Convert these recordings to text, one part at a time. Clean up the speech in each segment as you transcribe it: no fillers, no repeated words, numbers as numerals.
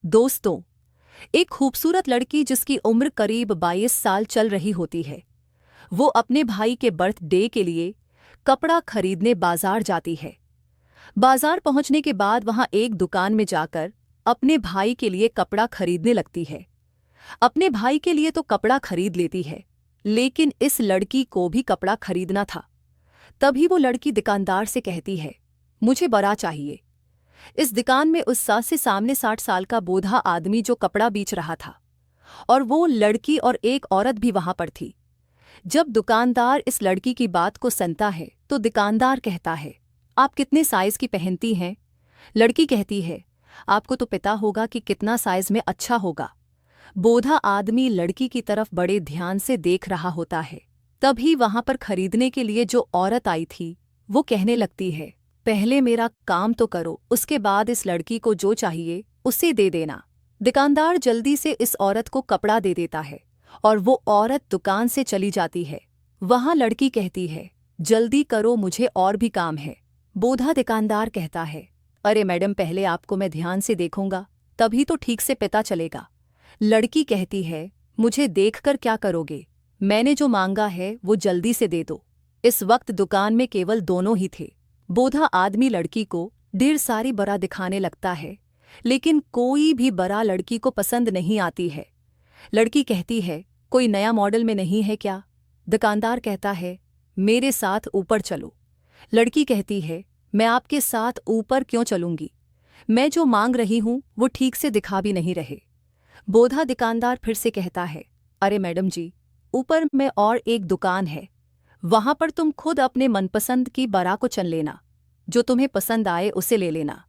दोस्तों, एक खूबसूरत लड़की जिसकी उम्र करीब 22 साल चल रही होती है, वो अपने भाई के बर्थडे के लिए कपड़ा खरीदने बाजार जाती है। बाजार पहुंचने के बाद वहां एक दुकान में जाकर अपने भाई के लिए कपड़ा खरीदने लगती है। अपने भाई के लिए तो कपड़ा खरीद लेती है, लेकिन इस लड़की को भी कपड़ा खरीदना था। तभी वो लड़की दुकानदार से कहती है, मुझे बड़ा चाहिए। इस दुकान में उस से सामने 60 साल का बूढ़ा आदमी जो कपड़ा बेच रहा था, और वो लड़की और एक औरत भी वहां पर थी। जब दुकानदार इस लड़की की बात को सुनता है तो दुकानदार कहता है, आप कितने साइज की पहनती हैं? लड़की कहती है, आपको तो पता होगा कि कितना साइज में अच्छा होगा। बूढ़ा आदमी लड़की की तरफ बड़े ध्यान से देख रहा होता है। तभी वहां पर खरीदने के लिए जो औरत आई थी वो कहने लगती है, पहले मेरा काम तो करो, उसके बाद इस लड़की को जो चाहिए उसे दे देना। दुकानदार जल्दी से इस औरत को कपड़ा दे देता है और वो औरत दुकान से चली जाती है। वहां लड़की कहती है, जल्दी करो, मुझे और भी काम है। बूढ़ा दुकानदार कहता है, अरे मैडम, पहले आपको मैं ध्यान से देखूंगा, तभी तो ठीक से पता चलेगा। लड़की कहती है, मुझे देखकर क्या करोगे? मैंने जो मांगा है वो जल्दी से दे दो। इस वक्त दुकान में केवल दोनों ही थे। बूढ़ा आदमी लड़की को ढेर सारी बरा दिखाने लगता है, लेकिन कोई भी बरा लड़की को पसंद नहीं आती है। लड़की कहती है, कोई नया मॉडल में नहीं है क्या? दुकानदार कहता है, मेरे साथ ऊपर चलो। लड़की कहती है, मैं आपके साथ ऊपर क्यों चलूंगी? मैं जो मांग रही हूं वो ठीक से दिखा भी नहीं रहे। बूढ़ा दुकानदार फिर से कहता है, अरे मैडम जी, ऊपर में और एक दुकान है, वहां पर तुम खुद अपने मनपसंद की बरा को चुन लेना, जो तुम्हें पसंद आए उसे ले लेना।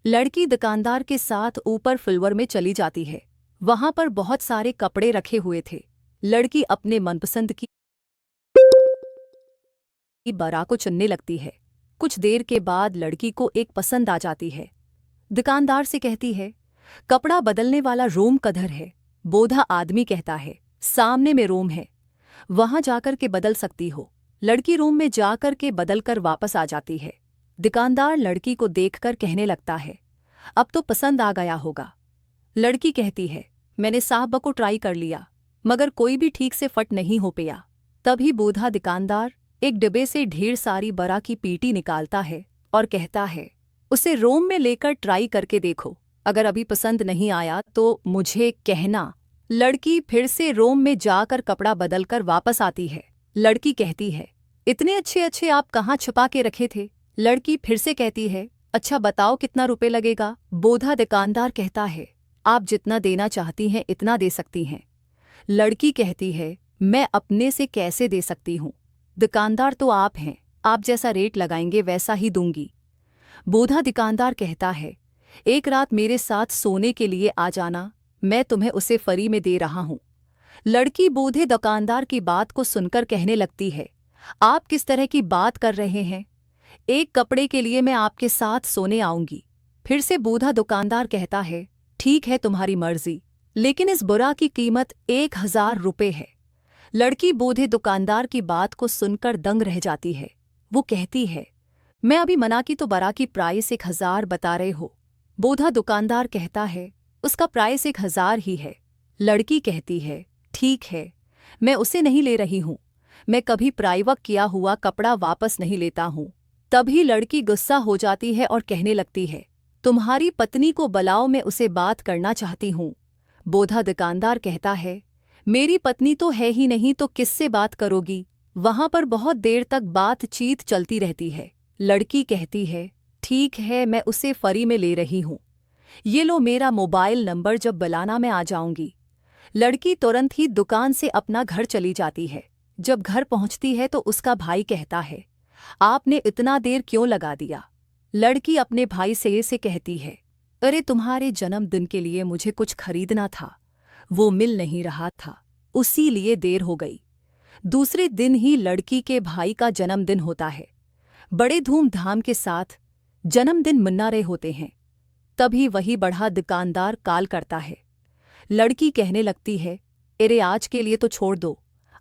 लड़की दुकानदार के साथ ऊपर फ्लोर में चली जाती है। वहां पर बहुत सारे कपड़े रखे हुए थे। लड़की अपने मनपसंद की बरा को चुनने लगती है। कुछ देर के बाद लड़की को एक पसंद आ जाती है। दुकानदार से कहती है, कपड़ा बदलने वाला रूम कधर है? बूढ़ा आदमी कहता है, सामने में रूम है, वहां जाकर के बदल सकती हो। लड़की रूम में जाकर के बदलकर वापस आ जाती है। दुकानदार लड़की को देखकर कहने लगता है, अब तो पसंद आ गया होगा। लड़की कहती है, मैंने साहब को ट्राई कर लिया, मगर कोई भी ठीक से फट नहीं हो पाया। तभी बूढ़ा दुकानदार एक डिब्बे से ढेर सारी बरा की पीटी निकालता है और कहता है, उसे रूम में लेकर ट्राई करके देखो, अगर अभी पसंद नहीं आया तो मुझे कहना। लड़की फिर से रूम में जाकर कपड़ा बदलकर वापस आती है। लड़की कहती है, इतने अच्छे अच्छे आप कहाँ छुपा के रखे थे? लड़की फिर से कहती है, अच्छा बताओ कितना रुपए लगेगा? बूढ़ा दुकानदार कहता है, आप जितना देना चाहती हैं इतना दे सकती हैं। लड़की कहती है, मैं अपने से कैसे दे सकती हूँ? दुकानदार तो आप हैं, आप जैसा रेट लगाएंगे वैसा ही दूंगी। बूढ़ा दुकानदार कहता है, एक रात मेरे साथ सोने के लिए आ जाना, मैं तुम्हें उसे फ्री में दे रहा हूं। लड़की बूढ़े दुकानदार की बात को सुनकर कहने लगती है, आप किस तरह की बात कर रहे हैं? एक कपड़े के लिए मैं आपके साथ सोने आऊंगी। फिर से बूढ़ा दुकानदार कहता है, ठीक है तुम्हारी मर्जी, लेकिन इस बुरा की कीमत 1000 रुपये है। लड़की बूढ़े दुकानदार की बात को सुनकर दंग रह जाती है। वो कहती है, मैं अभी मना की तो बरा की प्राइस 1000 बता रहे हो। बूढ़ा दुकानदार कहता है, उसका प्राइस 1000 ही है। लड़की कहती है, ठीक है, मैं उसे नहीं ले रही हूं, मैं कभी प्राइवक किया हुआ कपड़ा वापस नहीं लेता हूं। तभी लड़की गुस्सा हो जाती है और कहने लगती है, तुम्हारी पत्नी को बुलाओ, मैं उसे बात करना चाहती हूं। बूढ़ा दुकानदार कहता है, मेरी पत्नी तो है ही नहीं तो किससे बात करोगी? वहां पर बहुत देर तक बातचीत चलती रहती है। लड़की कहती है, ठीक है, मैं उसे फ्री में ले रही हूं, ये लो मेरा मोबाइल नंबर, जब बुलाना मैं आ जाऊंगी। लड़की तुरंत ही दुकान से अपना घर चली जाती है। जब घर पहुंचती है तो उसका भाई कहता है, आपने इतना देर क्यों लगा दिया? लड़की अपने भाई से कहती है, अरे तुम्हारे जन्मदिन के लिए मुझे कुछ खरीदना था, वो मिल नहीं रहा था, उसी लिए देर हो गई। दूसरे दिन ही लड़की के भाई का जन्मदिन होता है। बड़े धूमधाम के साथ जन्मदिन मना रहे होते हैं। तभी वही बड़ा दुकानदार कॉल करता है। लड़की कहने लगती है, अरे आज के लिए तो छोड़ दो,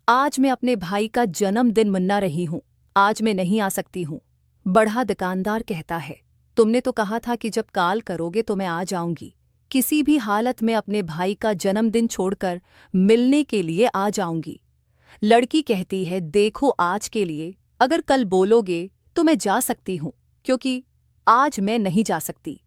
आज मैं अपने भाई का जन्मदिन मना रही हूँ, आज मैं नहीं आ सकती हूँ। बड़ा दुकानदार कहता है, तुमने तो कहा था कि जब कॉल करोगे तो मैं आ जाऊंगी, किसी भी हालत में अपने भाई का जन्मदिन छोड़कर मिलने के लिए आ जाऊंगी। लड़की कहती है, देखो आज के लिए, अगर कल बोलोगे तो मैं जा सकती हूँ, क्योंकि आज मैं नहीं जा सकती।